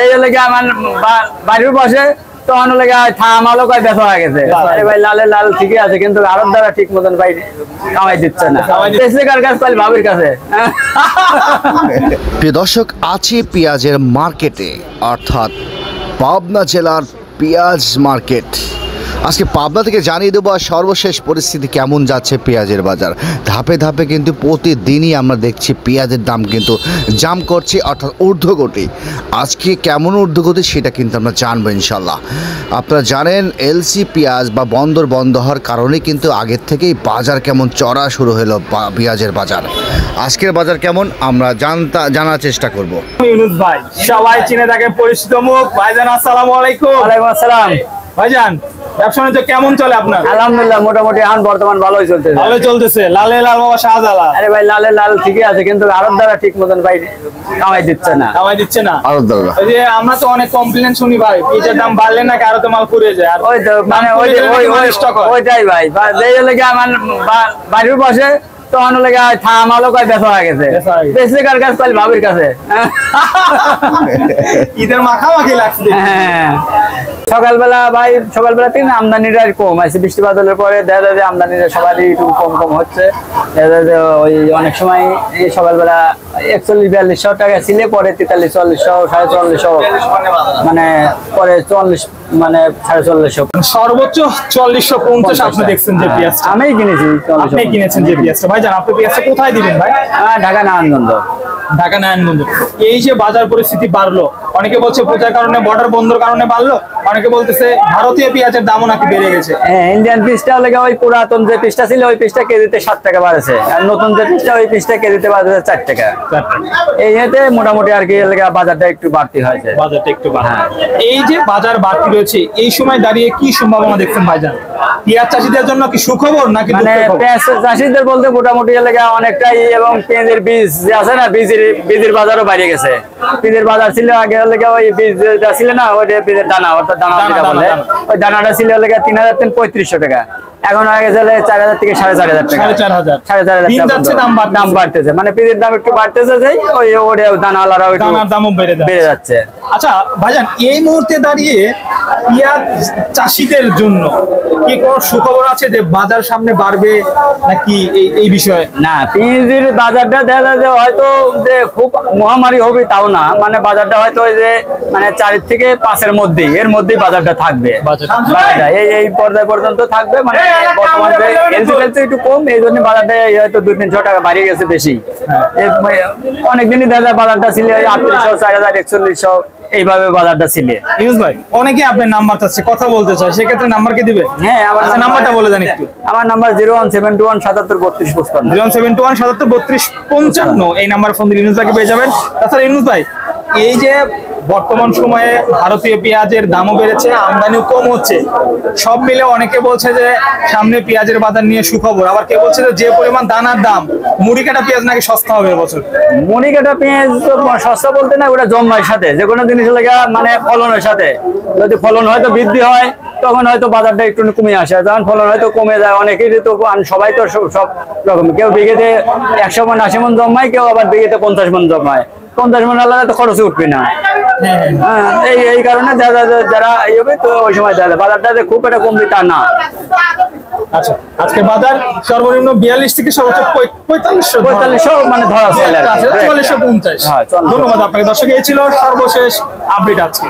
যেই লেগে আমার বাড়ির পাশে তখন লেগে থামালো কয় ব্যথা হয়ে গেছে। আরে ভাই লালে লাল ঠিকই আছে কিন্তু আরব দ্বারা ঠিক মতন ভাই কামাই দিচ্ছে না। কার কাছে পাইলে ভাবির কাছে। প্রিয় দর্শক, আছে পেঁয়াজের মার্কেটে, অর্থাৎ পাবনা জেলার পেঁয়াজ মার্কেট। আজকে পাবনা থেকে জানিয়ে দেবো সর্বশেষ পরিস্থিতি কেমন যাচ্ছে পেঁয়াজের বাজার। ধাপে ধাপে কিন্তু প্রতিদিনই আমরা দেখছি পেঁয়াজের দাম কিন্তু জাম করছে, অর্থাৎ ঊর্ধ্বগতি। আজকে কেমন ঊর্ধ্বগতি সেটা কিন্তু আমরা জানবো ইনশাল্লাহ। আপনারা জানেন এলসি পেঁয়াজ বা বন্দর বন্ধ হওয়ার কারণে কিন্তু আগের থেকেই বাজার কেমন চড়া শুরু হলো পেঁয়াজের বাজার। আজকের বাজার কেমন আমরা জানার চেষ্টা করব। ইউনুস ভাই সবাই চিনে থাকে, পরিচিত মুখ। ভাইজান আসসালামু আলাইকুম। ওয়ালাইকুম আসসালাম। ভাইজান ব্যবসা বাণিজ্য কেমন চলে আপনার? আলহামদুলিল্লাহ মোটামুটি এখন বর্তমান ভালোই চলতেছে। ভালোই চলতেছে। লালে লাল বাবা শাহজালাল। আরে ভাই লালে লাল ঠিকই আছে কিন্তু আরব দ্বারা ঠিক মতন ভাই কামাই দিচ্ছে না। কামাই দিচ্ছে না। আরব দ্বারা ওই যে আমরা তো অনেক কমপ্লেইন শুনি ভাই, পেঁয়াজের দাম বাড়লে নাকি আরো তো মাল ফুরিয়ে যায়। আর ওই তো মানে ওইটাই ভাই যেই লেগে আমার বাড়ির পাশে তখন লেগে থামালো কয় ব্যথা হয়ে গেছে। বেশি কার কাছে পাইলে ভাবির কাছে। ঈদের মাখামাখি লাগছে। হ্যাঁ সকালবেলা থেকে আমদানিটা কম আছে, বৃষ্টি বাদলের পরে দেখা যায় যে আমদানিটা সবারই একটু কম কম হচ্ছে। দেখা যায় যে ওই অনেক সময় এই সকালবেলা 41-4200 টাকা ছিল, পরে 43-4400 4400 মানে পরে 44 মানে 4450 সর্বোচ্চ 4450 আপনি দেখছেন যে পেঁয়াজ। আমি কিনেছি। আপনি কিনেছেন যে পেঁয়াজটা। ভাইজান আপনি পেঁয়াজটা কোথায় দিবেন ভাই? ঢাকা নারায়ণগঞ্জ। ঢাকা নারায়ণগঞ্জ। এই যে বাজার পরিস্থিতি বাড়লো, অনেকে বলছে পূজার কারণে, বর্ডার বন্ধর কারণে বাড়লো, অনেকে বলতেছে ভারতীয় পেঁয়াজের দামও নাকি বেড়ে গেছে। হ্যাঁ ইন্ডিয়ান পিসটা লেগে ওই পুরাতন যে পিসটা ছিল ওই পিসটা কেজিতে 7 টাকা বাড়ছে, আর নতুন যে পিসটা ওই পিসটা কেজিতে বাড়ছে 4 টাকা। এই হেতে মোটামুটি আর কি বাজারটা একটু বাড়তি হয়েছে। বাজারটা একটু বাড়তি। এই যে বাজার বাড়তি রয়েছে, এই সময় দাঁড়িয়ে কি সম্ভাবনা দেখছেন ভাইজান? পেঁয়াজ চাষীদের জন্য কি সুখবর নাকি মানে পেঁয়াজ চাষীদের বলতে মোটামুটি লেগে অনেকটাই, এবং পেঁয়াজের বীজ যে আছে না, বীজের বাজারও বাইরে গেছে। বীজের বাজার ছিল আগে লেগে ওই বীজটা ছিল না, ওই বীজের দানা, অর্থাৎ দানা বলে, ওই দানাটা ছিল লেগে 3000-3500 টাকা। এখন হয়ে গেছে 4000 থেকে 4500 টাকা। 4500 দাম বাড়তেছে, মানে পেঁয়াজের দাম একটু বাড়তেছে, যাই ওই ওরে দানাওয়ালারা দানার দামও বেড়ে যাচ্ছে। আচ্ছা ভাইজান, এই মুহূর্তে দাঁড়িয়ে পেঁয়াজ চাষীদের জন্য কি কোনো সুখবর আছে যে বাজার সামনে বাড়বে নাকি এই বিষয়ে? না, পেঁয়াজের বাজারটা দেখা যায় যে হয়তো যে খুব মহামারী হবে তাও না, মানে বাজারটা হয়তো ওই যে মানে 4 থেকে 5-এর মধ্যেই, এর মধ্যেই বাজারটা থাকবে। এই পর্যায় পর্যন্ত থাকবে। মানে বর্তমানে এলসি একটু কম, এই জন্য বাজারটা হয়তো 200-300 টাকা বাড়িয়ে গেছে বেশি। অনেকদিনই দেখা যায় বাজারটা ছিল 3800, 4000, 4100 এইভাবে বাজারটা ছিল। ইউনুস ভাই অনেকে আপনার নাম্বার চাচ্ছে, কথা বলতে চায়, সেক্ষেত্রে নাম্বার কি দিবে? হ্যাঁ আমার নাম্বারটা বলে দেন একটু। আমার নাম্বার 01721773255 01721773255। এই নাম্বার ফোন দিয়ে ইউনুস ভাইকে পেয়ে যাবেন। তাছাড়া ইউনুস ভাই, এই যে বর্তমান সময়ে ভারতীয় পেঁয়াজের দামও বেড়েছে, আমদানিও কম হচ্ছে, সব মিলে অনেকে বলছে যে সামনে পেঁয়াজের বাজার নিয়ে সুখবর। আবার কেউ বলছে যে পরিমাণ দানার দাম, মুড়ি কাটা পেঁয়াজ নাকি সস্তা হবে এবছর। মুড়ি কাটা পেঁয়াজ সস্তা বলতে না, ওটা জন্মের সাথে, যে কোনো জিনিস লেগে মানে ফলনের সাথে, যদি ফলন হয়তো বৃদ্ধি হয় তখন হয়তো বাজারটা একটু কমে আসে, যখন ফলন হয়তো কমে যায়, অনেকেই তো সবাই তো সব রকম, কেউ বিঘেতে 100 মণ 80 মণ জন্মায়, কেউ আবার বিঘেতে 50 মণ জন্মায়। 50 মণ আলাদা তো খরচে উঠবে না। এই কারণে যারা এই হবে তো ওই সময় দেখা যায় বাজারটা যে খুব একটা কমবে তা না। আচ্ছা, আজকে বাজার সর্বনিম্ন 42 থেকে সর্বোচ্চ 4500 মানে ধরা চলে 4450। ধন্যবাদ আপনাকে দর্শক, এই ছিল সর্বশেষ আপডেট আজকে।